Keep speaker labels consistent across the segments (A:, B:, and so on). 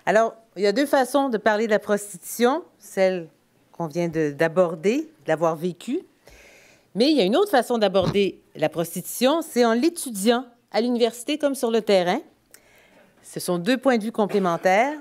A: Alors, il y a deux façons de parler de la prostitution, celle qu'on vient d'aborder, de l'avoir vécue. Mais il y a une autre façon d'aborder la prostitution, c'est en l'étudiant à l'université comme sur le terrain. Ce sont deux points de vue complémentaires.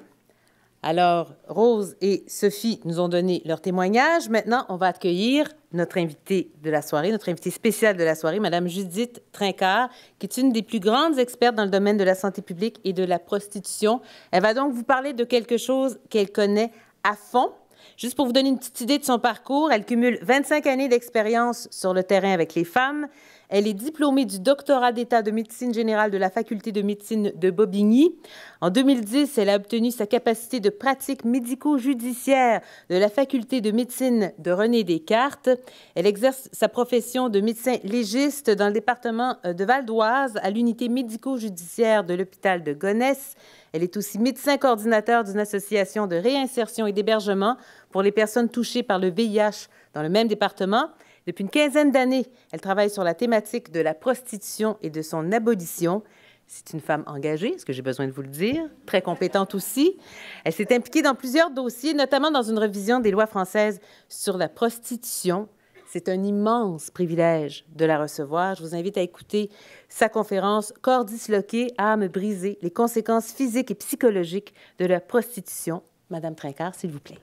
A: Alors, Rose et Sophie nous ont donné leur témoignage. Maintenant, on va accueillir notre invitée de la soirée, notre invitée spéciale de la soirée, Mme Judith Trincart, qui est une des plus grandes expertes dans le domaine de la santé publique et de la prostitution. Elle va donc vous parler de quelque chose qu'elle connaît à fond. Juste pour vous donner une petite idée de son parcours, elle cumule 25 années d'expérience sur le terrain avec les femmes. Elle est diplômée du doctorat d'État de médecine générale de la Faculté de médecine de Bobigny. En 2010, elle a obtenu sa capacité de pratique médico-judiciaire de la Faculté de médecine de René Descartes. Elle exerce sa profession de médecin légiste dans le département de Val-d'Oise à l'unité médico-judiciaire de l'hôpital de Gonesse. Elle est aussi médecin coordinateur d'une association de réinsertion et d'hébergement pour les personnes touchées par le VIH dans le même département. Depuis une quinzaine d'années, elle travaille sur la thématique de la prostitution et de son abolition. C'est une femme engagée, est-ce que j'ai besoin de vous le dire, très compétente aussi. Elle s'est impliquée dans plusieurs dossiers, notamment dans une révision des lois françaises sur la prostitution. C'est un immense privilège de la recevoir. Je vous invite à écouter sa conférence « Corps disloqué, âme brisée, les conséquences physiques et psychologiques de la prostitution ». Madame Trincart, s'il vous plaît.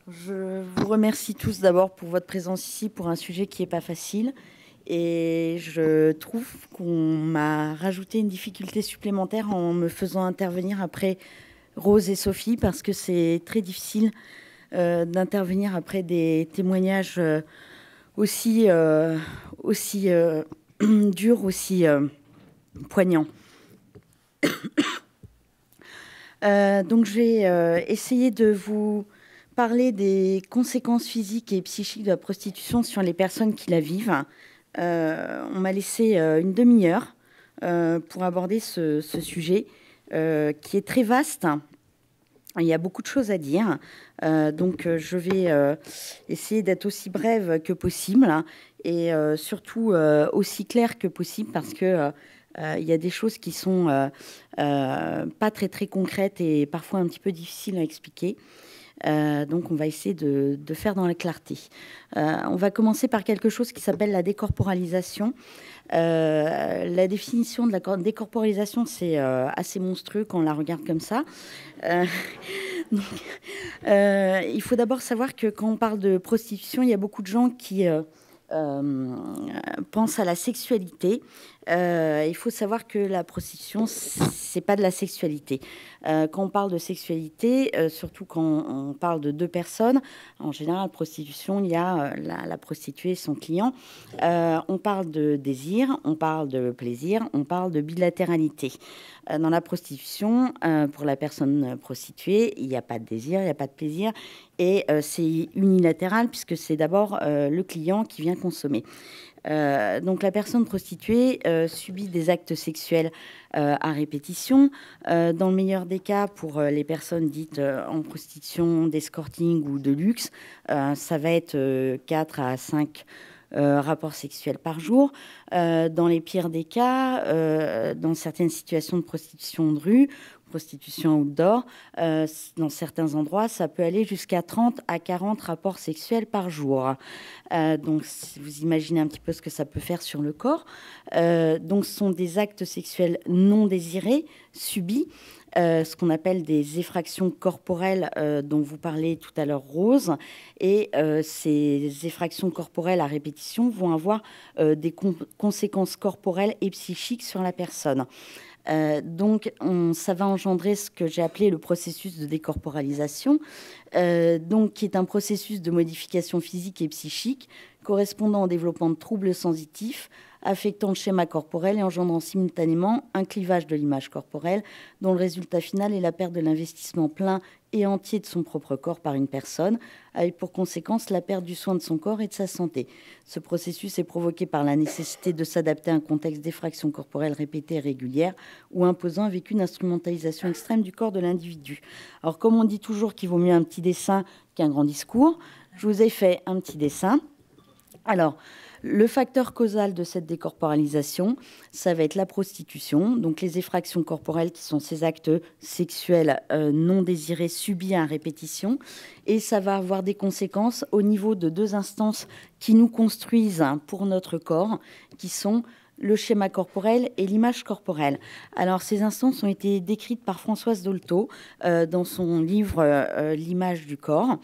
B: Je vous remercie tous d'abord pour votre présence ici pour un sujet qui n'est pas facile. Et je trouve qu'on m'a rajouté une difficulté supplémentaire en me faisant intervenir après Rose et Sophie, parce que c'est très difficile d'intervenir après des témoignages aussi durs, aussi poignants. Donc je vais essayer de vous parler des conséquences physiques et psychiques de la prostitution sur les personnes qui la vivent. On m'a laissé une demi-heure pour aborder ce sujet qui est très vaste. Il y a beaucoup de choses à dire. Donc, je vais essayer d'être aussi brève que possible et surtout aussi claire que possible parce que il y a des choses qui sont pas très, très concrètes et parfois un petit peu difficiles à expliquer. Donc, on va essayer de faire dans la clarté. On va commencer par quelque chose qui s'appelle la décorporalisation. La définition de la décorporalisation, c'est assez monstrueux quand on la regarde comme ça. Donc, il faut d'abord savoir que quand on parle de prostitution, il y a beaucoup de gens qui pensent à la sexualité. Il faut savoir que la prostitution, c'est pas de la sexualité. Quand on parle de sexualité, surtout quand on parle de deux personnes, en général, prostitution, il y a la prostituée et son client. On parle de désir, on parle de plaisir, on parle de bilatéralité. Dans la prostitution, pour la personne prostituée, il n'y a pas de désir, il n'y a pas de plaisir, et c'est unilatéral puisque c'est d'abord le client qui vient consommer. Donc la personne prostituée subit des actes sexuels à répétition. Dans le meilleur des cas, pour les personnes dites en prostitution, d'escorting ou de luxe, ça va être 4 à 5 rapports sexuels par jour. Dans les pires des cas, dans certaines situations de prostitution de rue, prostitution outdoor, dans certains endroits, ça peut aller jusqu'à 30 à 40 rapports sexuels par jour. Donc, vous imaginez un petit peu ce que ça peut faire sur le corps. Donc, ce sont des actes sexuels non désirés, subis, ce qu'on appelle des effractions corporelles dont vous parlez tout à l'heure, Rose. Et ces effractions corporelles à répétition vont avoir des conséquences corporelles et psychiques sur la personne. Donc, ça va engendrer ce que j'ai appelé le processus de décorporalisation, donc, qui est un processus de modification physique et psychique correspondant au développement de troubles sensitifs, affectant le schéma corporel et engendrant simultanément un clivage de l'image corporelle, dont le résultat final est la perte de l'investissement plein et entier de son propre corps par une personne, avec pour conséquence la perte du soin de son corps et de sa santé. Ce processus est provoqué par la nécessité de s'adapter à un contexte d'effraction corporelle répétée et régulière ou imposant un vécu d'instrumentalisation extrême du corps de l'individu. Alors, comme on dit toujours qu'il vaut mieux un petit dessin qu'un grand discours, je vous ai fait un petit dessin. Alors, le facteur causal de cette décorporalisation, ça va être la prostitution, donc les effractions corporelles qui sont ces actes sexuels non désirés subis à répétition. Et ça va avoir des conséquences au niveau de deux instances qui nous construisent pour notre corps, qui sont le schéma corporel et l'image corporelle. Alors, ces instances ont été décrites par Françoise Dolto dans son livre L'image du corps.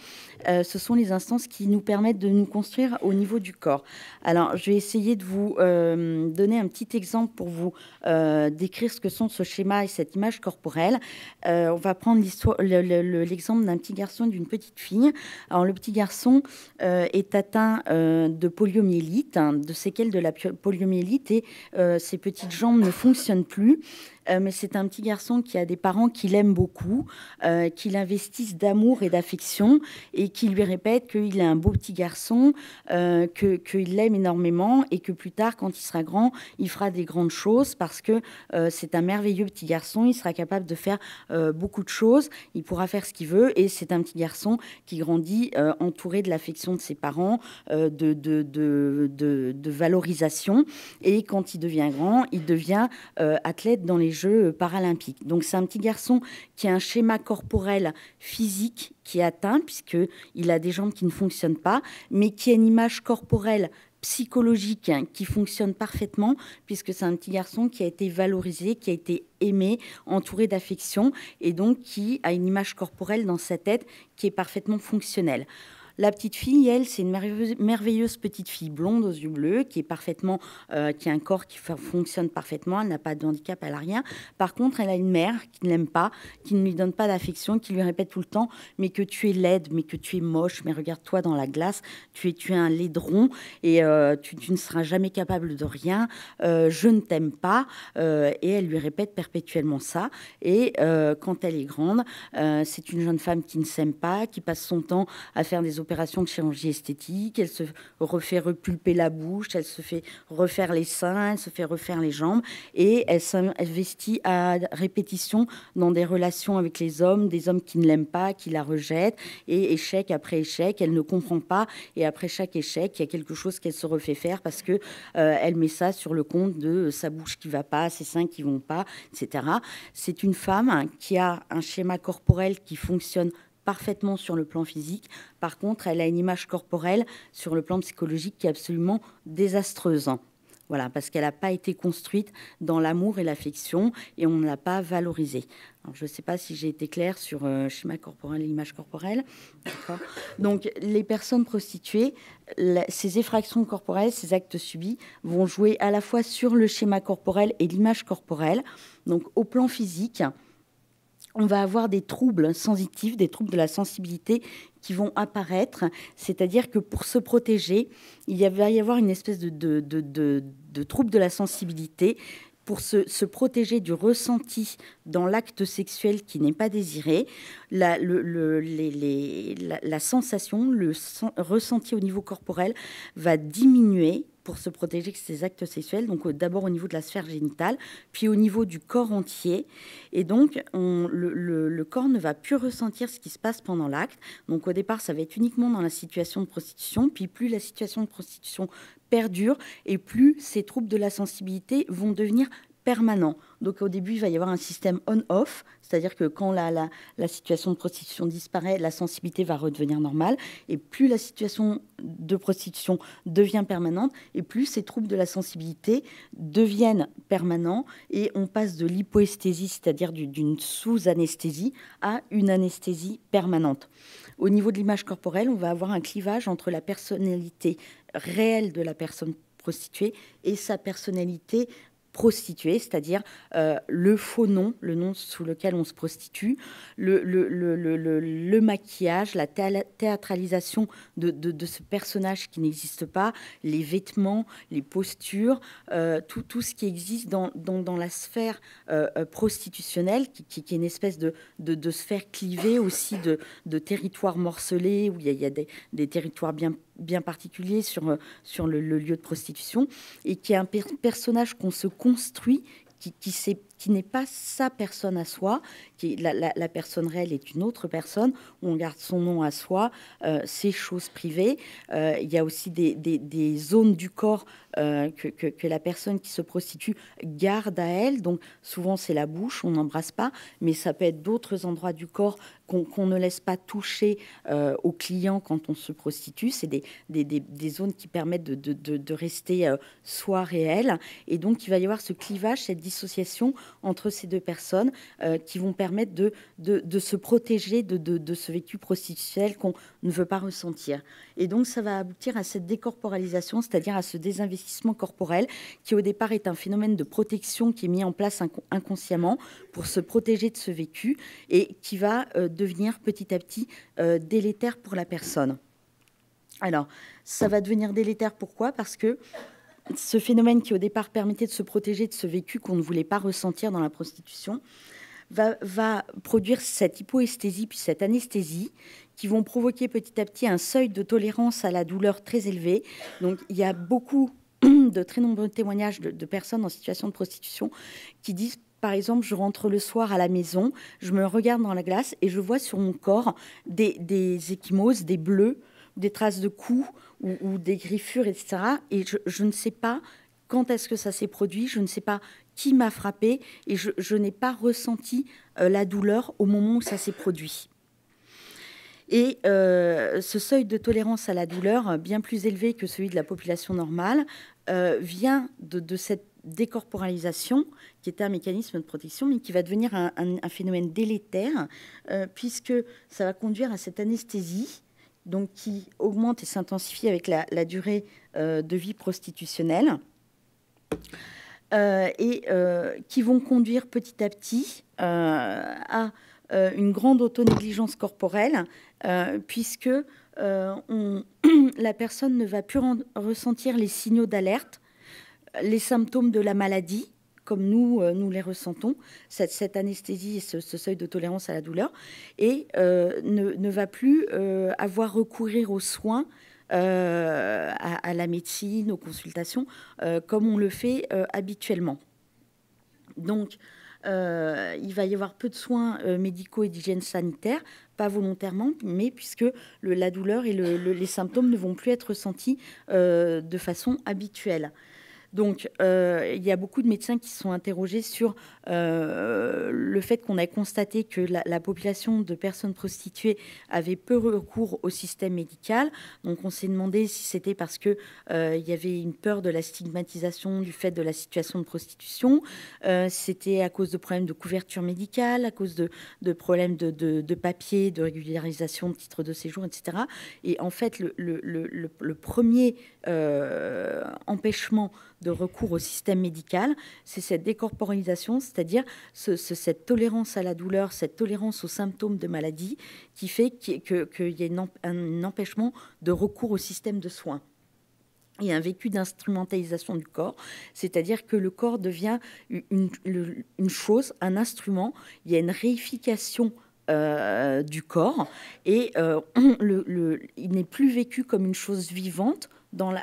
B: Ce sont les instances qui nous permettent de nous construire au niveau du corps. Alors, je vais essayer de vous donner un petit exemple pour vous décrire ce que sont ce schéma et cette image corporelle. On va prendre l'exemple d'un petit garçon et d'une petite fille. Alors, le petit garçon est atteint de poliomyélite, de séquelles de la poliomyélite, et ses petites jambes ne fonctionnent plus. Mais c'est un petit garçon qui a des parents qui l'aiment beaucoup, qui l'investissent d'amour et d'affection et qui lui répètent qu'il est un beau petit garçon, qu'il l'aime énormément et que plus tard, quand il sera grand, il fera des grandes choses parce que c'est un merveilleux petit garçon, il sera capable de faire beaucoup de choses, il pourra faire ce qu'il veut et c'est un petit garçon qui grandit entouré de l'affection de ses parents, de valorisation, et quand il devient grand, il devient athlète dans les Jeux paralympiques. Donc c'est un petit garçon qui a un schéma corporel physique qui est atteint, puisqu'il a des jambes qui ne fonctionnent pas, mais qui a une image corporelle psychologique qui fonctionne parfaitement, puisque c'est un petit garçon qui a été valorisé, qui a été aimé, entouré d'affection, et donc qui a une image corporelle dans sa tête qui est parfaitement fonctionnelle. La petite fille, elle, c'est une merveilleuse petite fille blonde aux yeux bleus qui est parfaitement, qui a un corps qui fonctionne parfaitement. Elle n'a pas de handicap, elle n'a rien. Par contre, elle a une mère qui ne l'aime pas, qui ne lui donne pas d'affection, qui lui répète tout le temps mais que tu es laide, mais que tu es moche, mais regarde-toi dans la glace, tu es un laidron et tu ne seras jamais capable de rien. Je ne t'aime pas. Et elle lui répète perpétuellement ça. Et quand elle est grande, c'est une jeune femme qui ne s'aime pas, qui passe son temps à faire des opérations de chirurgie esthétique, elle se refait repulper la bouche, elle se fait refaire les seins, elle se fait refaire les jambes et elle s'investit à répétition dans des relations avec les hommes, des hommes qui ne l'aiment pas, qui la rejettent, et échec après échec, elle ne comprend pas, et après chaque échec, il y a quelque chose qu'elle se refait faire parce que elle met ça sur le compte de sa bouche qui va pas, ses seins qui vont pas, etc. C'est une femme qui a un schéma corporel qui fonctionne parfaitement sur le plan physique. Par contre, elle a une image corporelle sur le plan psychologique qui est absolument désastreuse. Voilà, parce qu'elle n'a pas été construite dans l'amour et l'affection et on ne l'a pas valorisée. Alors, je ne sais pas si j'ai été claire sur schéma corporel et image corporelle. Donc, les personnes prostituées, ces effractions corporelles, ces actes subis, vont jouer à la fois sur le schéma corporel et l'image corporelle. Donc, au plan physique, on va avoir des troubles sensitifs, des troubles de la sensibilité qui vont apparaître. C'est-à-dire que pour se protéger, va y avoir une espèce de trouble de la sensibilité pour se protéger du ressenti dans l'acte sexuel qui n'est pas désiré. La sensation, le ressenti au niveau corporel va diminuer pour se protéger de ces actes sexuels, donc d'abord au niveau de la sphère génitale, puis au niveau du corps entier. Et donc, le corps ne va plus ressentir ce qui se passe pendant l'acte. Donc au départ, ça va être uniquement dans la situation de prostitution, puis plus la situation de prostitution perdure, et plus ces troubles de la sensibilité vont devenir permanent. Donc au début, il va y avoir un système on-off, c'est-à-dire que quand la situation de prostitution disparaît, la sensibilité va redevenir normale, et plus la situation de prostitution devient permanente, et plus ces troubles de la sensibilité deviennent permanents, et on passe de l'hypoesthésie, c'est-à-dire d'une sous-anesthésie, à une anesthésie permanente. Au niveau de l'image corporelle, on va avoir un clivage entre la personnalité réelle de la personne prostituée et sa personnalité prostituée, c'est-à-dire le faux nom, le nom sous lequel on se prostitue, le maquillage, la théâtralisation de ce personnage qui n'existe pas, les vêtements, les postures, tout ce qui existe dans la sphère prostitutionnelle, qui est une espèce de sphère clivée aussi, de territoires morcelés, où il y a des territoires bien particulier sur le lieu de prostitution, et qui est un personnage qu'on se construit, qui s'est qui n'est pas sa personne à soi, qui est la personne réelle est une autre personne, où on garde son nom à soi, ses choses privées. Il y a aussi des zones du corps que la personne qui se prostitue garde à elle. Donc souvent c'est la bouche, on n'embrasse pas, mais ça peut être d'autres endroits du corps qu'on ne laisse pas toucher aux clients quand on se prostitue. C'est des zones qui permettent de rester soi réel. Et donc il va y avoir ce clivage, cette dissociation entre ces deux personnes qui vont permettre de se protéger de ce vécu prostitutionnel qu'on ne veut pas ressentir. Et donc ça va aboutir à cette décorporalisation, c'est-à-dire à ce désinvestissement corporel qui au départ est un phénomène de protection qui est mis en place inconsciemment pour se protéger de ce vécu et qui va devenir petit à petit délétère pour la personne. Alors, ça va devenir délétère, pourquoi ? Parce que ce phénomène qui au départ permettait de se protéger de ce vécu qu'on ne voulait pas ressentir dans la prostitution va produire cette hypoesthésie puis cette anesthésie qui vont provoquer petit à petit un seuil de tolérance à la douleur très élevé. Donc il y a beaucoup de très nombreux témoignages de personnes en situation de prostitution qui disent par exemple, je rentre le soir à la maison, je me regarde dans la glace et je vois sur mon corps des ecchymoses, des bleus, des traces de coups ou des griffures, etc. Et je ne sais pas quand est-ce que ça s'est produit, je ne sais pas qui m'a frappé et je n'ai pas ressenti la douleur au moment où ça s'est produit. Et ce seuil de tolérance à la douleur, bien plus élevé que celui de la population normale, vient de cette décorporalisation, qui était un mécanisme de protection, mais qui va devenir un phénomène délétère, puisque ça va conduire à cette anesthésie, donc qui augmente et s'intensifie avec la durée de vie prostitutionnelle, et qui vont conduire petit à petit à une grande autonégligence corporelle, puisque la personne ne va plus ressentir les signaux d'alerte, les symptômes de la maladie, comme nous les ressentons, cette anesthésie et ce seuil de tolérance à la douleur, et ne va plus avoir recourir aux soins, à la médecine, aux consultations, comme on le fait habituellement. Donc, il va y avoir peu de soins médicaux et d'hygiène sanitaire, pas volontairement, mais puisque la douleur et les symptômes ne vont plus être ressentis de façon habituelle. Donc, il y a beaucoup de médecins qui se sont interrogés sur le fait qu'on a constaté que la population de personnes prostituées avait peu recours au système médical. Donc, on s'est demandé si c'était parce qu'il y avait une peur de la stigmatisation du fait de la situation de prostitution, c'était à cause de problèmes de couverture médicale, à cause de problèmes de papier, de régularisation de titres de séjour, etc. Et en fait, le premier empêchement de recours au système médical, c'est cette décorporalisation, c'est-à-dire cette tolérance à la douleur, cette tolérance aux symptômes de maladie qui fait qu'il y ait un empêchement de recours au système de soins. Il y a un vécu d'instrumentalisation du corps, c'est-à-dire que le corps devient une chose, un instrument, il y a une réification du corps et il n'est plus vécu comme une chose vivante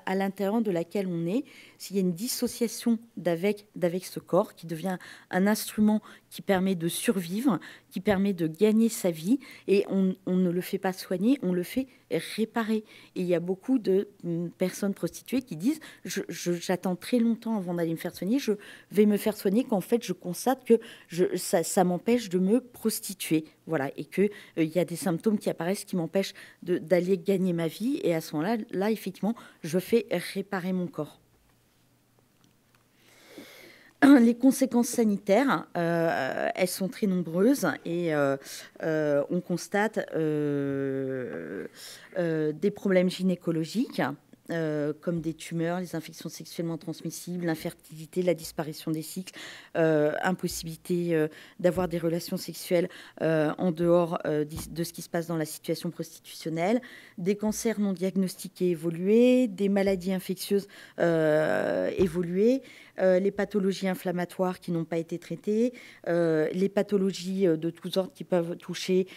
B: à l'intérieur de laquelle on est. S'il y a une dissociation d'avec ce corps qui devient un instrument qui permet de survivre, qui permet de gagner sa vie, et on ne le fait pas soigner, on le fait réparer. Et il y a beaucoup de personnes prostituées qui disent j'attends très longtemps avant d'aller me faire soigner, je vais me faire soigner qu'en fait je constate que ça m'empêche de me prostituer. Voilà, et qu'il y a des symptômes qui apparaissent qui m'empêchent d'aller gagner ma vie, et à ce moment-là, effectivement, je fais réparer mon corps. Les conséquences sanitaires, elles sont très nombreuses et on constate des problèmes gynécologiques comme des tumeurs, les infections sexuellement transmissibles, l'infertilité, la disparition des cycles, impossibilité d'avoir des relations sexuelles en dehors de ce qui se passe dans la situation prostitutionnelle, des cancers non diagnostiqués évolués, des maladies infectieuses évoluées, les pathologies inflammatoires qui n'ont pas été traitées, les pathologies de tous ordres qui peuvent toucher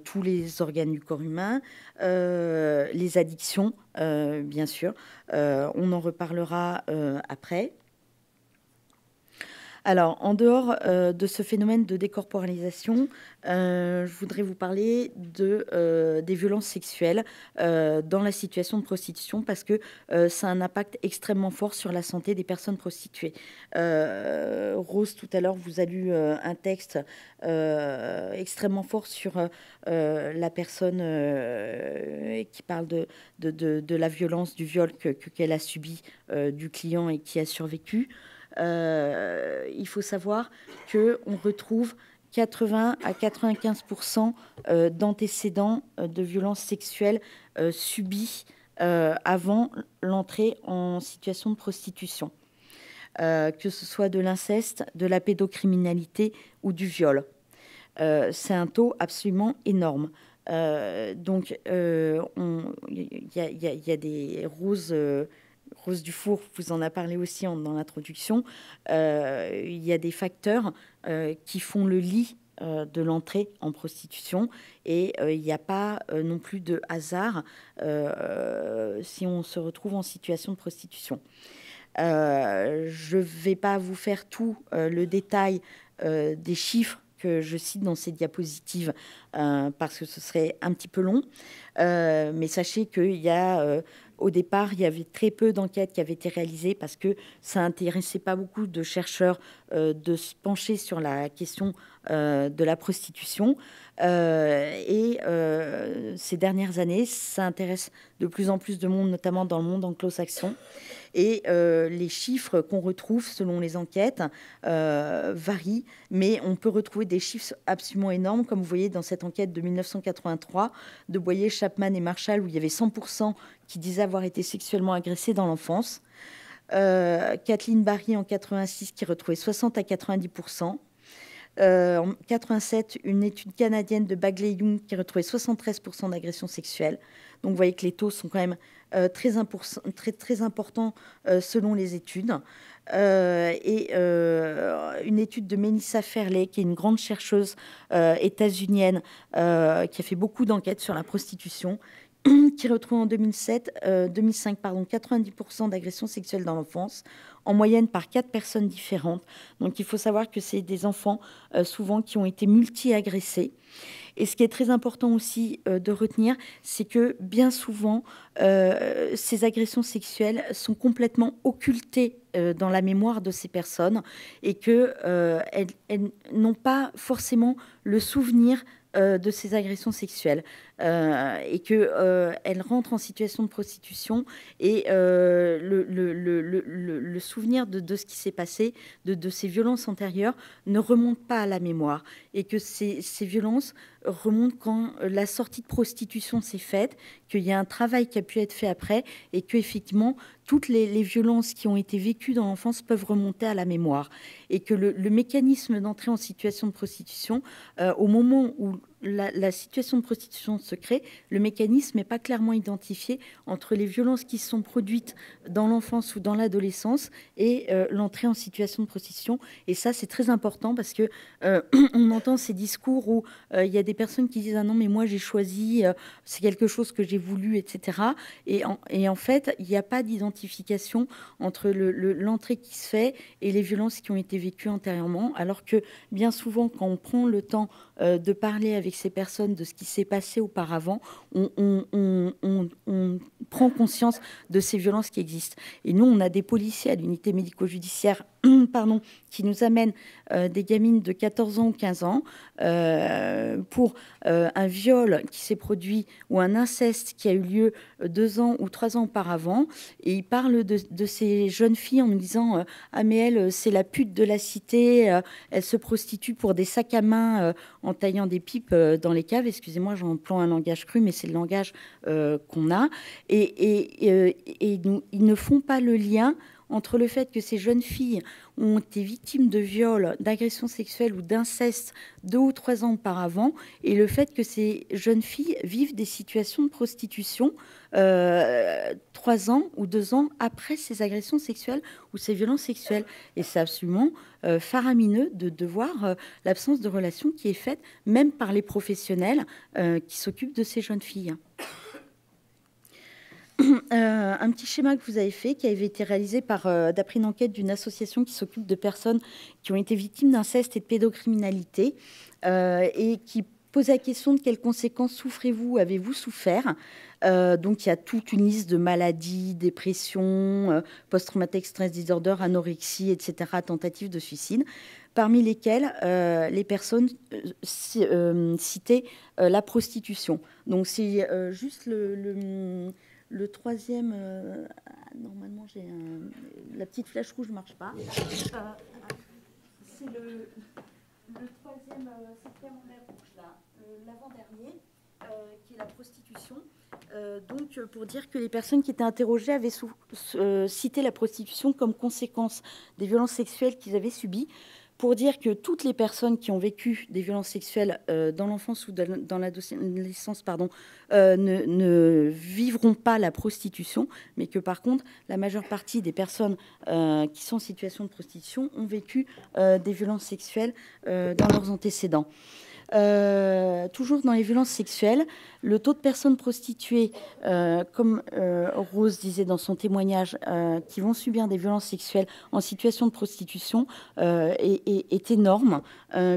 B: tous les organes du corps humain, les addictions, bien sûr. On en reparlera après. Alors, en dehors de ce phénomène de décorporalisation, je voudrais vous parler des violences sexuelles dans la situation de prostitution, parce que ça a un impact extrêmement fort sur la santé des personnes prostituées. Rose, tout à l'heure, vous a lu un texte extrêmement fort sur la personne qui parle de la violence, du viol qu'elle a subi du client et qui a survécu. Il faut savoir qu'on retrouve 80 à 95% d'antécédents de violences sexuelles subies avant l'entrée en situation de prostitution, que ce soit de l'inceste, de la pédocriminalité ou du viol. C'est un taux absolument énorme. Donc, il y a des Rose Dufour vous en a parlé aussi dans l'introduction. Il y a des facteurs qui font le lit de l'entrée en prostitution, et il n'y a pas non plus de hasard si on se retrouve en situation de prostitution. Je ne vais pas vous faire tout le détail des chiffres que je cite dans ces diapositives parce que ce serait un petit peu long, mais sachez qu'il y a au départ, il y avait très peu d'enquêtes qui avaient été réalisées parce que ça n'intéressait pas beaucoup de chercheurs de se pencher sur la question de la prostitution. Et ces dernières années, ça intéresse de plus en plus de monde, notamment dans le monde anglo-saxon. Et les chiffres qu'on retrouve selon les enquêtes varient, mais on peut retrouver des chiffres absolument énormes, comme vous voyez dans cette enquête de 1983 de Boyer, Chapman et Marshall, où il y avait 100% qui disaient avoir été sexuellement agressés dans l'enfance. Kathleen Barry en 86 qui retrouvait 60 à 90%. En 87, une étude canadienne de Bagley Young qui retrouvait 73% d'agressions sexuelles. Donc vous voyez que les taux sont quand même très importants selon les études. Et une étude de Melissa Fairley, qui est une grande chercheuse états-unienne qui a fait beaucoup d'enquêtes sur la prostitution, qui retrouve en 2005 90% d'agressions sexuelles dans l'enfance, en moyenne par 4 personnes différentes. Donc il faut savoir que c'est des enfants souvent qui ont été multi-agressés. Et ce qui est très important aussi de retenir, c'est que bien souvent, ces agressions sexuelles sont complètement occultées dans la mémoire de ces personnes, et qu'elles n'ont pas forcément le souvenir de ces agressions sexuelles, et qu'elles rentrent en situation de prostitution, et le souvenir de ce qui s'est passé, de ces violences antérieures, ne remonte pas à la mémoire, et que ces violences remontent quand la sortie de prostitution s'est faite, qu'il y a un travail qui a pu être fait après, et qu'effectivement, toutes les violences qui ont été vécues dans l'enfance peuvent remonter à la mémoire, et que le mécanisme d'entrée en situation de prostitution, au moment où la situation de prostitution se crée, le mécanisme n'est pas clairement identifié entre les violences qui sont produites dans l'enfance ou dans l'adolescence et l'entrée en situation de prostitution. Et ça, c'est très important, parce que on entend ces discours où il y a des personnes qui disent « Ah non, mais moi j'ai choisi, c'est quelque chose que j'ai voulu, etc. » Et en fait, il n'y a pas d'identification entre l'entrée qui se fait et les violences qui ont été vécues antérieurement, alors que bien souvent, quand on prend le temps de parler avec ces personnes de ce qui s'est passé auparavant, on prend conscience de ces violences qui existent. Et nous, on a des policiers à l'unité médico-judiciaire qui nous amènent des gamines de 14 ans ou 15 ans pour un viol qui s'est produit ou un inceste qui a eu lieu 2 ans ou 3 ans auparavant. Et ils parlent de ces jeunes filles en nous disant « Ah mais elle, c'est la pute de la cité, elle se prostitue pour des sacs à main en taillant des pipes dans les caves. » Excusez-moi, j'emploie un langage cru, mais c'est le langage qu'on a. Et ils ne font pas le lien entre le fait que ces jeunes filles ont été victimes de viols, d'agressions sexuelles ou d'inceste 2 ou 3 ans auparavant, et le fait que ces jeunes filles vivent des situations de prostitution 3 ans ou 2 ans après ces agressions sexuelles ou ces violences sexuelles. Et c'est absolument faramineux de voir l'absence de relation qui est faite, même par les professionnels qui s'occupent de ces jeunes filles. un petit schéma que vous avez fait, qui avait été réalisé d'après une enquête d'une association qui s'occupe de personnes qui ont été victimes d'inceste et de pédocriminalité, et qui pose la question de quelles conséquences souffrez-vous, avez-vous souffert. Donc il y a toute une liste de maladies, dépression, post-traumatic stress disorder, anorexie, etc., tentatives de suicide, parmi lesquelles les personnes citaient la prostitution. Donc c'est juste le troisième. Normalement, j'ai la petite flèche rouge ne marche pas. C'est le troisième, septième en mer rouge, là, l'avant-dernier, qui est la prostitution. Donc, pour dire que les personnes qui étaient interrogées avaient cité la prostitution comme conséquence des violences sexuelles qu'ils avaient subies, pour dire que toutes les personnes qui ont vécu des violences sexuelles dans l'enfance ou dans l'adolescence, ne vivront pas la prostitution, mais que par contre, la majeure partie des personnes qui sont en situation de prostitution ont vécu des violences sexuelles dans leurs antécédents. Toujours dans les violences sexuelles, le taux de personnes prostituées, comme Rose disait dans son témoignage, qui vont subir des violences sexuelles en situation de prostitution est énorme,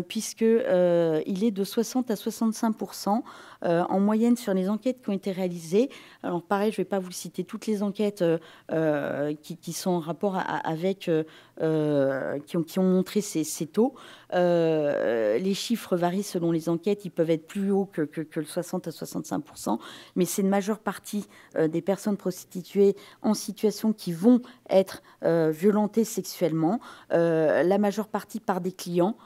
B: puisque il est de 60 à 65% en moyenne sur les enquêtes qui ont été réalisées. Alors pareil, je ne vais pas vous citer toutes les enquêtes qui sont en rapport avec, qui ont montré ces taux. Les chiffres varient selon les enquêtes, ils peuvent être plus hauts que le 60 à 65%, mais c'est une majeure partie des personnes prostituées en situation qui vont être violentées sexuellement, la majeure partie par des clients,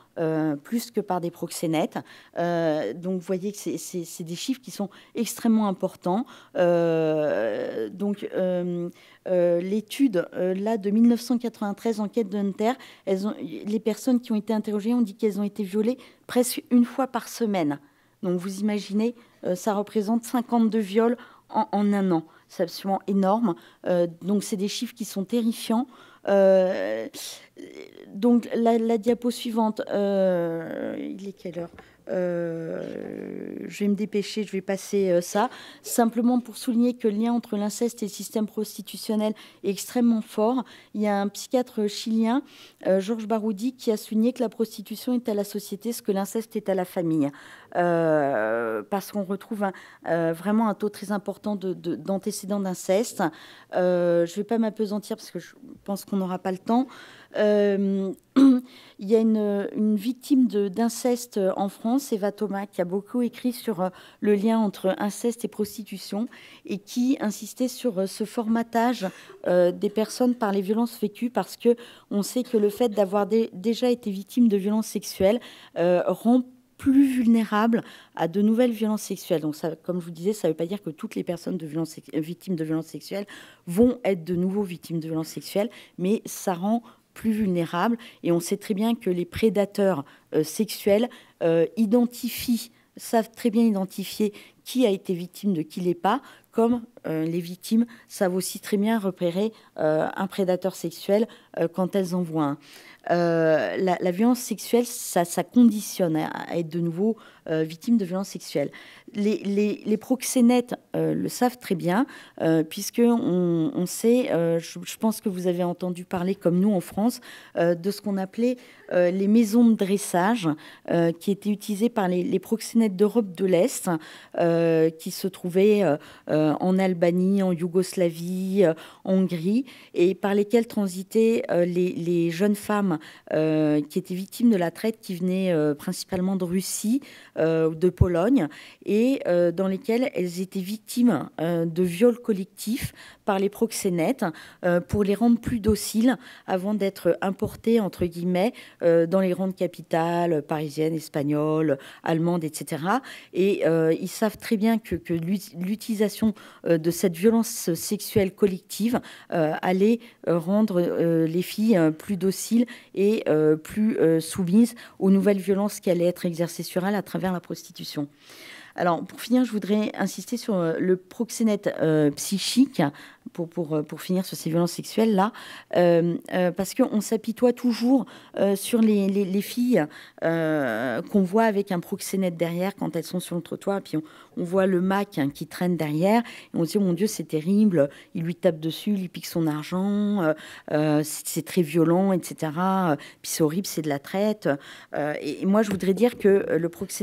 B: plus que par des proxénètes. Donc vous voyez que c'est des chiffres qui sont extrêmement importants. L'étude là de 1993, enquête de Hunter, les personnes qui ont été interrogées ont dit qu'elles ont été violées presque une fois par semaine. Donc vous imaginez, ça représente 52 viols en un an. C'est absolument énorme. Donc c'est des chiffres qui sont terrifiants. Donc la diapo suivante, il est quelle heure? Je vais me dépêcher, je vais passer ça. Simplement pour souligner que le lien entre l'inceste et le système prostitutionnel est extrêmement fort. Il y a un psychiatre chilien, Georges Baroudi, qui a souligné que la prostitution est à la société ce que l'inceste est à la famille. Parce qu'on retrouve vraiment un taux très important d'antécédents d'inceste. Je ne vais pas m'apesantir parce que je pense qu'on n'aura pas le temps. Il y a une victime d'inceste en France, Eva Thomas, qui a beaucoup écrit sur le lien entre inceste et prostitution et qui insistait sur ce formatage des personnes par les violences vécues, parce qu'on sait que le fait d'avoir déjà été victime de violences sexuelles rend plus vulnérables à de nouvelles violences sexuelles. Donc, ça, comme je vous disais, ça ne veut pas dire que toutes les personnes victimes de violences sexuelles vont être de nouveau victimes de violences sexuelles, mais ça rend plus vulnérables. Et on sait très bien que les prédateurs sexuels savent très bien identifier qui a été victime de qui l'est pas, comme les victimes savent aussi très bien repérer un prédateur sexuel quand elles en voient un. La violence sexuelle, ça conditionne à être de nouveau victime de violence sexuelle. Les proxénètes le savent très bien, puisqu'on sait, je pense que vous avez entendu parler, comme nous en France, de ce qu'on appelait les maisons de dressage, qui étaient utilisées par les proxénètes d'Europe de l'Est, qui se trouvaient en Albanie, en Yougoslavie, en Hongrie, et par lesquelles transitaient les jeunes femmes qui étaient victimes de la traite, qui venaient principalement de Russie, de Pologne, et dans lesquelles elles étaient victimes de viols collectifs par les proxénètes pour les rendre plus dociles avant d'être importées, entre guillemets, dans les grandes capitales parisiennes, espagnoles, allemandes, etc. Et ils savent très bien que l'utilisation de cette violence sexuelle collective allait rendre les filles plus dociles et plus soumises aux nouvelles violences qui allaient être exercées sur elles à travers la prostitution. Alors, pour finir, je voudrais insister sur le proxénète psychique, pour finir sur ces violences sexuelles-là, parce qu'on s'apitoie toujours sur les filles qu'on voit avec un proxénète derrière quand elles sont sur le trottoir, et puis on voit le Mac qui traîne derrière, et on se dit, oh mon Dieu, c'est terrible, il lui tape dessus, il lui pique son argent, c'est très violent, etc. Puis c'est horrible, c'est de la traite. Et moi, je voudrais dire que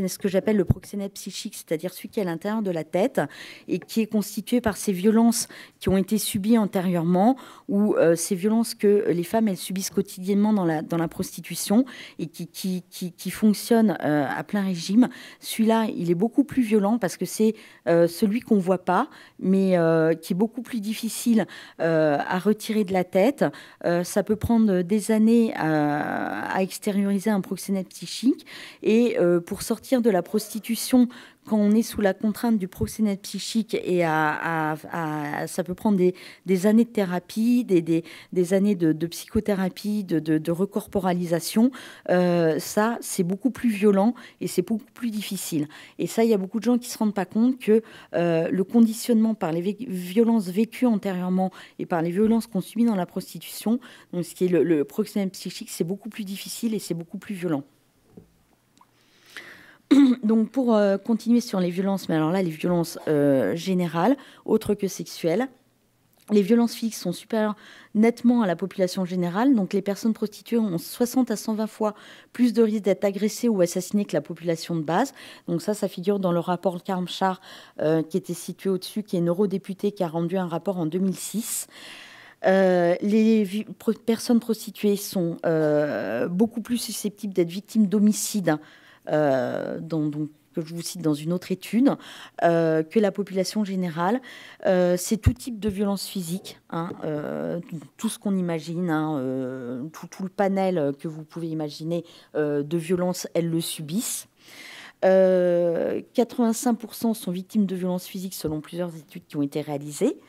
B: ce que j'appelle le proxénète psychique, c'est-à-dire celui qui est à l'intérieur de la tête et qui est constitué par ces violences qui ont été subies antérieurement, ou ces violences que les femmes, elles subissent quotidiennement dans la prostitution et qui fonctionnent à plein régime. Celui-là, il est beaucoup plus violent parce que c'est celui qu'on ne voit pas, mais qui est beaucoup plus difficile à retirer de la tête. Ça peut prendre des années à extérioriser un proxénète psychique. Et pour sortir de la prostitution, quand on est sous la contrainte du proxénète psychique, et ça peut prendre des années de thérapie, des années de psychothérapie, de recorporalisation, ça, c'est beaucoup plus violent et c'est beaucoup plus difficile. Et ça, il y a beaucoup de gens qui ne se rendent pas compte que le conditionnement par les violences vécues antérieurement et par les violences qu'on subit dans la prostitution, donc ce qui est le proxénète psychique, c'est beaucoup plus difficile et c'est beaucoup plus violent. Donc, pour continuer sur les violences, mais alors là, les violences générales, autres que sexuelles, les violences physiques sont supérieures nettement à la population générale. Donc, les personnes prostituées ont 60 à 120 fois plus de risques d'être agressées ou assassinées que la population de base. Donc, ça figure dans le rapport Karmchar qui était situé au-dessus, qui est neurodéputé, qui a rendu un rapport en 2006. Les personnes prostituées sont beaucoup plus susceptibles d'être victimes d'homicides, que je vous cite dans une autre étude, que la population générale. C'est tout type de violence physique, tout ce qu'on imagine, tout le panel que vous pouvez imaginer de violence, elles le subissent. 85% sont victimes de violences physiques selon plusieurs études qui ont été réalisées.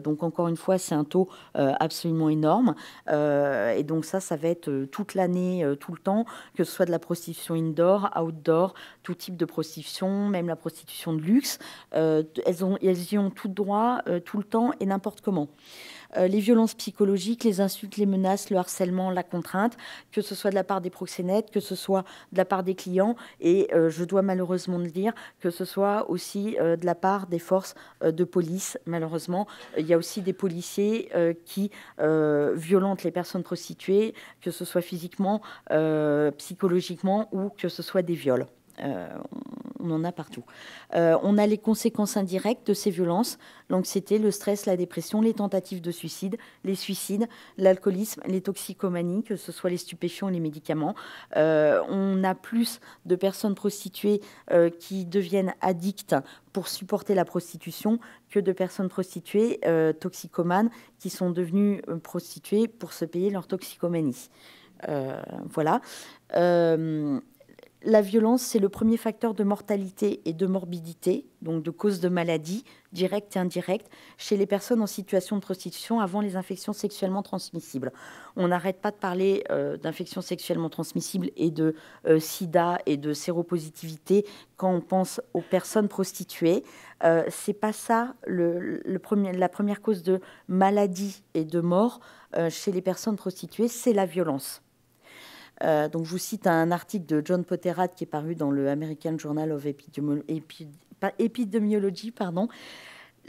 B: Donc, encore une fois, c'est un taux absolument énorme. Et donc, ça va être toute l'année, tout le temps, que ce soit de la prostitution indoor, outdoor, tout type de prostitution, même la prostitution de luxe. Elles y ont tout droit, tout le temps et n'importe comment. Les violences psychologiques, les insultes, les menaces, le harcèlement, la contrainte, que ce soit de la part des proxénètes, que ce soit de la part des clients, et je dois malheureusement le dire, que ce soit aussi de la part des forces de police. Malheureusement, il y a aussi des policiers qui violentent les personnes prostituées, que ce soit physiquement, psychologiquement, ou que ce soit des viols. On en a partout. On a les conséquences indirectes de ces violences, l'anxiété, le stress, la dépression, les tentatives de suicide, les suicides, l'alcoolisme, les toxicomanies, que ce soit les stupéfiants et les médicaments. On a plus de personnes prostituées qui deviennent addictes pour supporter la prostitution que de personnes prostituées toxicomanes qui sont devenues prostituées pour se payer leur toxicomanie. Voilà. La violence, c'est le premier facteur de mortalité et de morbidité, donc de cause de maladies directes et indirectes, chez les personnes en situation de prostitution avant les infections sexuellement transmissibles. On n'arrête pas de parler d'infections sexuellement transmissibles et de sida et de séropositivité quand on pense aux personnes prostituées. C'est pas ça la première cause de maladie et de mort chez les personnes prostituées, c'est la violence. Donc, je vous cite un article de John Potterat qui est paru dans le American Journal of Epidemiology.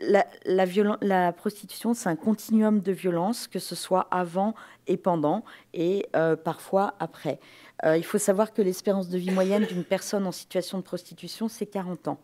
B: La prostitution, c'est un continuum de violence, que ce soit avant et pendant, et parfois après. Il faut savoir que l'espérance de vie moyenne d'une personne en situation de prostitution, c'est 40 ans.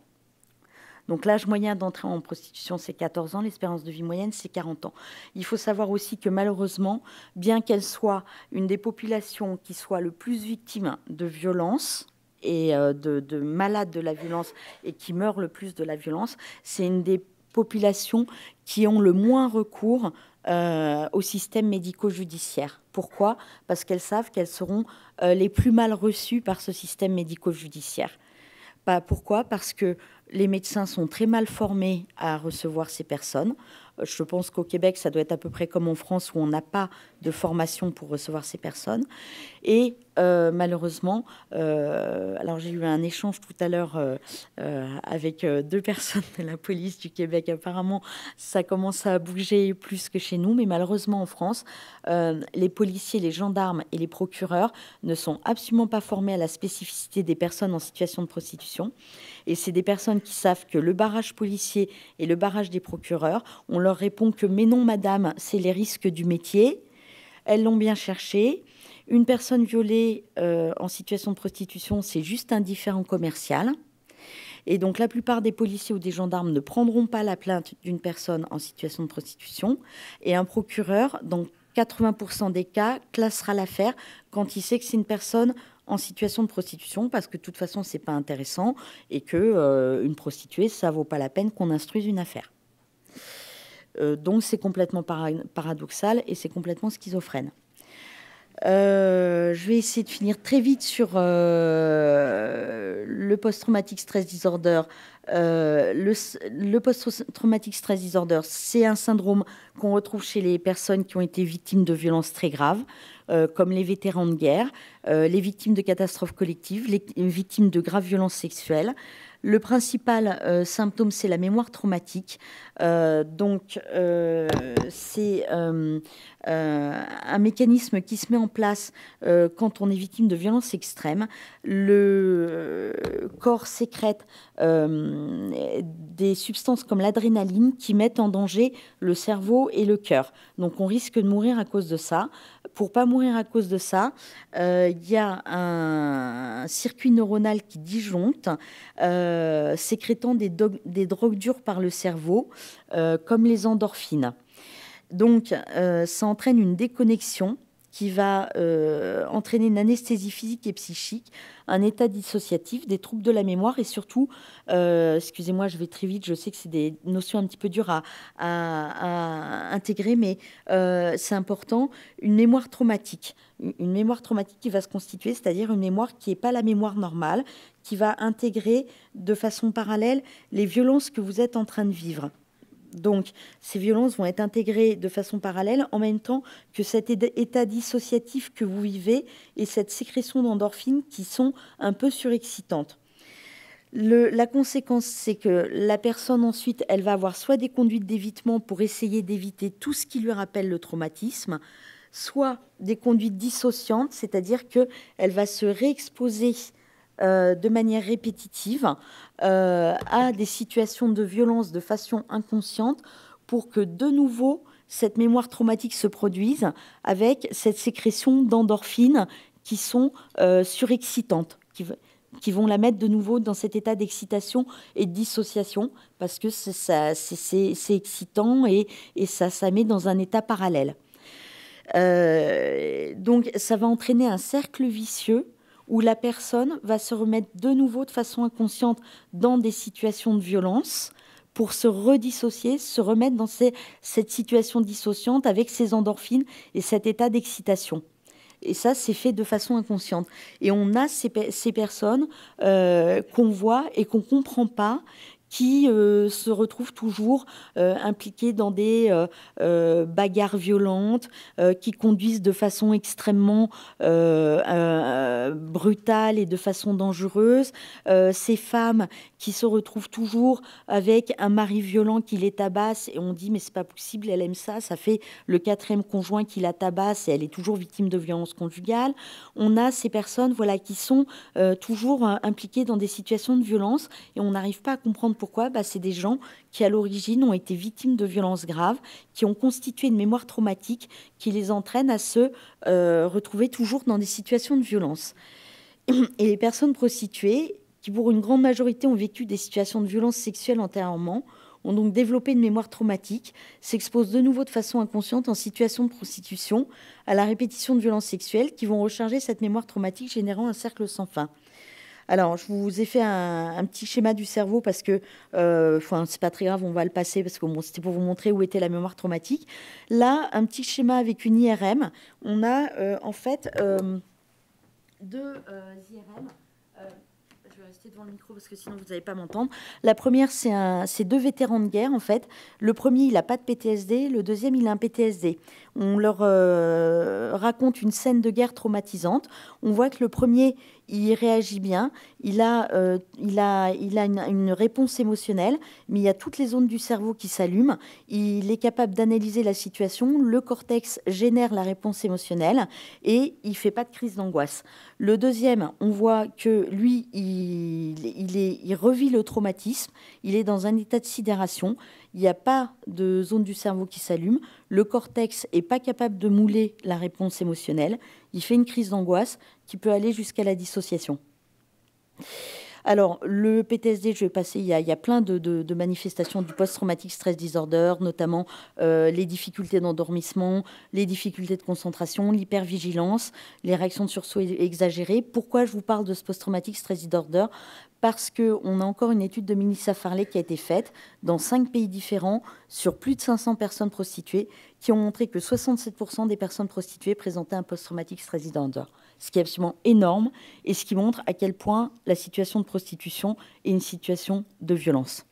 B: Donc l'âge moyen d'entrée en prostitution, c'est 14 ans. L'espérance de vie moyenne, c'est 40 ans. Il faut savoir aussi que malheureusement, bien qu'elle soit une des populations qui soit le plus victime de violences et de malades de la violence et qui meurent le plus de la violence, c'est une des populations qui ont le moins recours au système médico-judiciaire. Pourquoi ? Parce qu'elles savent qu'elles seront les plus mal reçues par ce système médico-judiciaire. Pourquoi ? Parce que les médecins sont très mal formés à recevoir ces personnes. Je pense qu'au Québec, ça doit être à peu près comme en France, où on n'a pas de formation pour recevoir ces personnes. Et malheureusement, alors j'ai eu un échange tout à l'heure avec 2 personnes de la police du Québec. Apparemment, ça commence à bouger plus que chez nous, mais malheureusement en France, les policiers, les gendarmes et les procureurs ne sont absolument pas formés à la spécificité des personnes en situation de prostitution. Et c'est des personnes personnes qui savent que le barrage policier et le barrage des procureurs, on leur répond que mais non madame, c'est les risques du métier. Elles l'ont bien cherché. Une personne violée en situation de prostitution, c'est juste un différend commercial. Et donc, la plupart des policiers ou des gendarmes ne prendront pas la plainte d'une personne en situation de prostitution. Et un procureur, dans 80% des cas, classera l'affaire quand il sait que c'est une personne en situation de prostitution, parce que de toute façon, ce n'est pas intéressant et qu'une prostituée, ça ne vaut pas la peine qu'on instruise une affaire. Donc, c'est complètement paradoxal et c'est complètement schizophrène. Je vais essayer de finir très vite sur le post-traumatic stress disorder. Le post-traumatic stress disorder, c'est un syndrome qu'on retrouve chez les personnes qui ont été victimes de violences très graves, comme les vétérans de guerre, les victimes de catastrophes collectives, les victimes de graves violences sexuelles. Le principal symptôme, c'est la mémoire traumatique. C'est un mécanisme qui se met en place quand on est victime de violences extrêmes. Le corps sécrète des substances comme l'adrénaline qui mettent en danger le cerveau et le cœur. Donc, on risque de mourir à cause de ça. Pour ne pas mourir à cause de ça, il y a un circuit neuronal qui disjoncte, sécrétant des drogues dures par le cerveau, comme les endorphines. Donc, ça entraîne une déconnexion qui va entraîner une anesthésie physique et psychique, un état dissociatif, des troubles de la mémoire et surtout, excusez-moi, je vais très vite, je sais que c'est des notions un petit peu dures à intégrer, mais c'est important, une mémoire traumatique. Une mémoire traumatique qui va se constituer, c'est-à-dire une mémoire qui n'est pas la mémoire normale, qui va intégrer de façon parallèle les violences que vous êtes en train de vivre. Donc, ces violences vont être intégrées de façon parallèle en même temps que cet état dissociatif que vous vivez et cette sécrétion d'endorphines qui sont un peu surexcitantes. La conséquence, c'est que la personne, ensuite, elle va avoir soit des conduites d'évitement pour essayer d'éviter tout ce qui lui rappelle le traumatisme, soit des conduites dissociantes, c'est-à-dire qu'elle va se réexposer de manière répétitive à des situations de violence de façon inconsciente pour que de nouveau cette mémoire traumatique se produise avec cette sécrétion d'endorphines qui sont surexcitantes, qui vont la mettre de nouveau dans cet état d'excitation et de dissociation parce que c'est excitant et ça met dans un état parallèle. Donc ça va entraîner un cercle vicieux où la personne va se remettre de nouveau de façon inconsciente dans des situations de violence pour se redissocier, se remettre dans cette situation dissociante avec ses endorphines et cet état d'excitation. Et ça, c'est fait de façon inconsciente. Et on a ces personnes qu'on voit et qu'on ne comprend pas, qui se retrouvent toujours impliqués dans des bagarres violentes, qui conduisent de façon extrêmement brutale et de façon dangereuse. Ces femmes qui se retrouvent toujours avec un mari violent qui les tabasse et on dit mais c'est pas possible, elle aime ça, ça fait le 4e conjoint qui la tabasse et elle est toujours victime de violences conjugales. On a ces personnes voilà, qui sont toujours impliquées dans des situations de violence et on n'arrive pas à comprendre pourquoi. C'est des gens qui, à l'origine, ont été victimes de violences graves, qui ont constitué une mémoire traumatique qui les entraîne à se retrouver toujours dans des situations de violence. Et les personnes prostituées, qui pour une grande majorité ont vécu des situations de violence sexuelle antérieurement, ont donc développé une mémoire traumatique, s'exposent de nouveau de façon inconsciente en situation de prostitution à la répétition de violences sexuelles qui vont recharger cette mémoire traumatique, générant un cercle sans fin. Alors, je vous ai fait un petit schéma du cerveau parce que, c'est pas très grave, on va le passer parce que bon, c'était pour vous montrer où était la mémoire traumatique. Là, un petit schéma avec une IRM. On a en fait deux IRM. Je vais rester devant le micro parce que sinon vous n'allez pas m'entendre. La première, c'est 2 vétérans de guerre en fait. Le premier, il n'a pas de PTSD. Le deuxième, il a un PTSD. On leur raconte une scène de guerre traumatisante. On voit que le premier, il réagit bien, il a une réponse émotionnelle, mais il y a toutes les zones du cerveau qui s'allument. Il est capable d'analyser la situation, le cortex génère la réponse émotionnelle et il ne fait pas de crise d'angoisse. Le deuxième, on voit que lui, il revit le traumatisme, il est dans un état de sidération, il n'y a pas de zone du cerveau qui s'allume, le cortex n'est pas capable de mouler la réponse émotionnelle, il fait une crise d'angoisse qui peut aller jusqu'à la dissociation. Alors, le PTSD, je vais passer, il y a plein de manifestations du post-traumatic stress disorder, notamment les difficultés d'endormissement, les difficultés de concentration, l'hypervigilance, les réactions de sursaut exagérées. Pourquoi je vous parle de ce post-traumatic stress disorder ? Parce qu'on a encore une étude de Melissa Farley qui a été faite dans 5 pays différents sur plus de 500 personnes prostituées qui ont montré que 67% des personnes prostituées présentaient un post-traumatic stress disorder, ce qui est absolument énorme et ce qui montre à quel point la situation de prostitution est une situation de violence.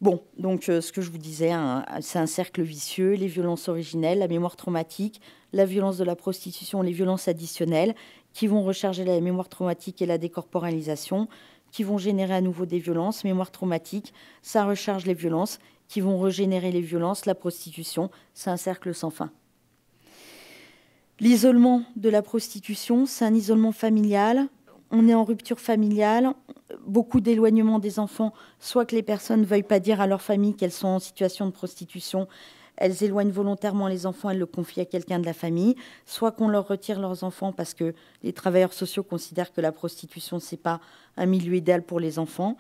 B: Bon, donc ce que je vous disais, c'est un cercle vicieux, les violences originelles, la mémoire traumatique, la violence de la prostitution, les violences additionnelles, qui vont recharger la mémoire traumatique et la décorporalisation, qui vont générer à nouveau des violences. Mémoire traumatique, ça recharge les violences, qui vont régénérer les violences. La prostitution, c'est un cercle sans fin. L'isolement de la prostitution, c'est un isolement familial. On est en rupture familiale, beaucoup d'éloignement des enfants, soit que les personnes ne veuillent pas dire à leur famille qu'elles sont en situation de prostitution, elles éloignent volontairement les enfants, elles le confient à quelqu'un de la famille, soit qu'on leur retire leurs enfants parce que les travailleurs sociaux considèrent que la prostitution, ce n'est pas un milieu idéal pour les enfants.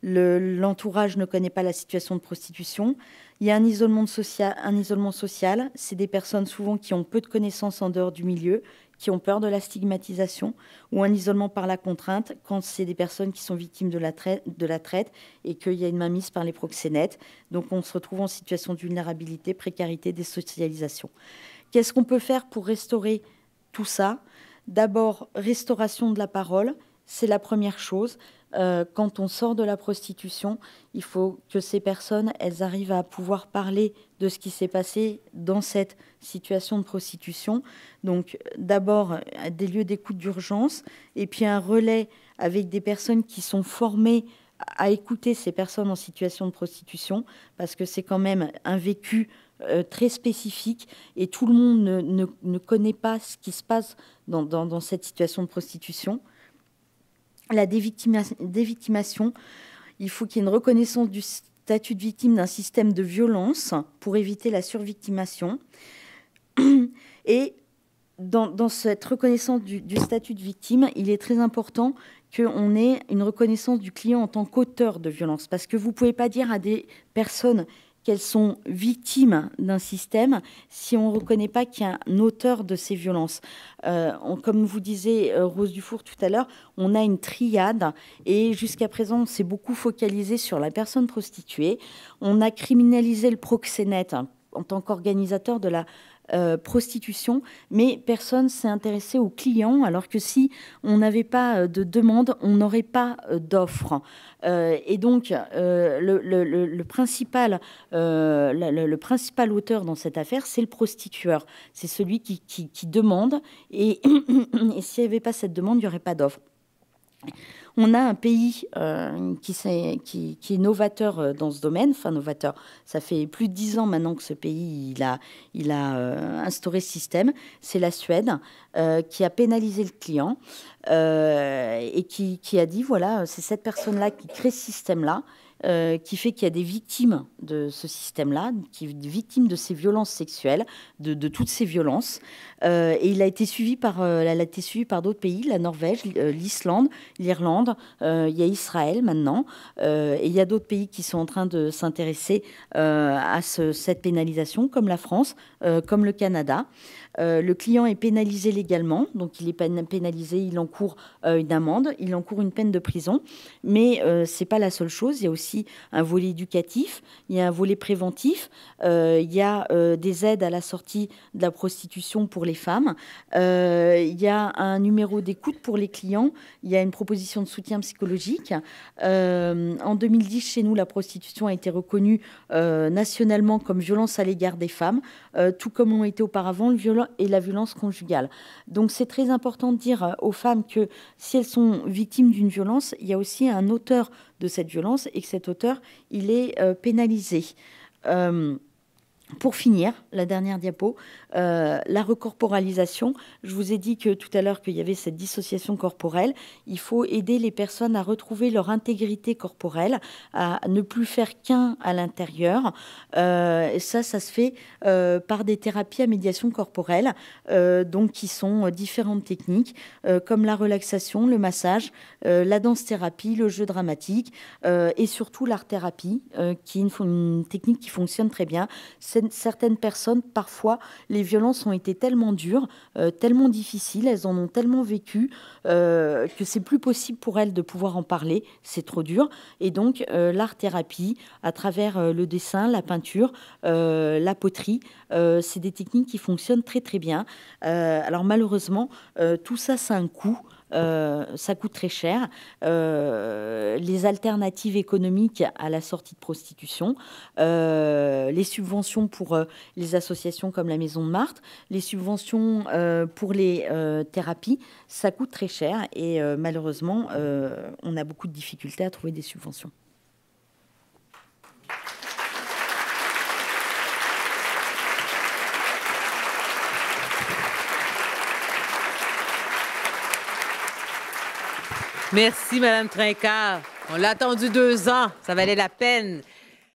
B: L'entourage ne connaît pas la situation de prostitution. Il y a un isolement social. C'est des personnes souvent qui ont peu de connaissances en dehors du milieu, qui ont peur de la stigmatisation, ou un isolement par la contrainte quand c'est des personnes qui sont victimes de la traite et qu'il y a une mainmise par les proxénètes. Donc on se retrouve en situation de vulnérabilité, précarité, désocialisation. Qu'est-ce qu'on peut faire pour restaurer tout ça ? D'abord, restauration de la parole, c'est la première chose. Quand on sort de la prostitution, il faut que ces personnes, elles arrivent à pouvoir parler de ce qui s'est passé dans cette situation de prostitution. Donc d'abord des lieux d'écoute d'urgence et puis un relais avec des personnes qui sont formées à écouter ces personnes en situation de prostitution, parce que c'est quand même un vécu très spécifique et tout le monde ne connaît pas ce qui se passe dans cette situation de prostitution. La dévictimation, il faut qu'il y ait une reconnaissance du statut de victime d'un système de violence pour éviter la survictimation. Et dans cette reconnaissance du statut de victime, il est très important qu'on ait une reconnaissance du client en tant qu'auteur de violence. Parce que vous ne pouvez pas dire à des personnes qu'elles sont victimes d'un système si on ne reconnaît pas qu'il y a un auteur de ces violences. Comme vous disait Rose Dufour tout à l'heure, on a une triade et jusqu'à présent, on s'est beaucoup focalisé sur la personne prostituée. On a criminalisé le proxénète en tant qu'organisateur de la prostitution, mais personne s'est intéressé aux clients, alors que si on n'avait pas de demande, on n'aurait pas d'offre. Et donc, le principal auteur dans cette affaire, c'est le prostitueur. C'est celui qui demande, et s'il n'y avait pas cette demande, il n'y aurait pas d'offre. On a un pays qui est novateur dans ce domaine, enfin novateur, ça fait plus de 10 ans maintenant que ce pays il a instauré ce système, c'est la Suède qui a pénalisé le client et qui a dit, voilà, c'est cette personne-là qui crée ce système-là, qui fait qu'il y a des victimes de ce système-là, des victimes de ces violences sexuelles, de toutes ces violences. Et elle a été suivie par d'autres pays, la Norvège, l'Islande, l'Irlande, il y a Israël maintenant, et il y a d'autres pays qui sont en train de s'intéresser à cette pénalisation, comme la France, comme le Canada. Le client est pénalisé légalement, donc il est pénalisé, il encourt une amende, il encourt une peine de prison, mais ce n'est pas la seule chose, il y a aussi un volet éducatif, il y a un volet préventif, il y a des aides à la sortie de la prostitution pour les femmes, il y a un numéro d'écoute pour les clients, il y a une proposition de soutien psychologique. En 2010, chez nous, la prostitution a été reconnue nationalement comme violence à l'égard des femmes, tout comme l'ont été auparavant et la violence conjugale. Donc c'est très important de dire aux femmes que si elles sont victimes d'une violence, il y a aussi un auteur de cette violence et que cet auteur, il est pénalisé. Pour finir, la dernière diapo, la recorporalisation. Je vous ai dit que tout à l'heure qu'il y avait cette dissociation corporelle. Il faut aider les personnes à retrouver leur intégrité corporelle, à ne plus faire qu'un à l'intérieur. Et ça se fait par des thérapies à médiation corporelle, donc qui sont différentes techniques, comme la relaxation, le massage, la danse-thérapie, le jeu dramatique et surtout l'art-thérapie, qui est une technique qui fonctionne très bien. Certaines personnes, parfois, les violences ont été tellement dures, tellement difficiles, elles en ont tellement vécu que c'est plus possible pour elles de pouvoir en parler, c'est trop dur. Et donc, l'art-thérapie, à travers le dessin, la peinture, la poterie, c'est des techniques qui fonctionnent très très bien. Alors malheureusement, tout ça, ça a un coût. Ça coûte très cher. Les alternatives économiques à la sortie de prostitution, les subventions pour les associations comme la Maison de Marthe, les subventions pour les thérapies, ça coûte très cher et malheureusement, on a beaucoup de difficultés à trouver des subventions.
A: Merci, Madame Trincart. On l'a attendu 2 ans. Ça valait la peine.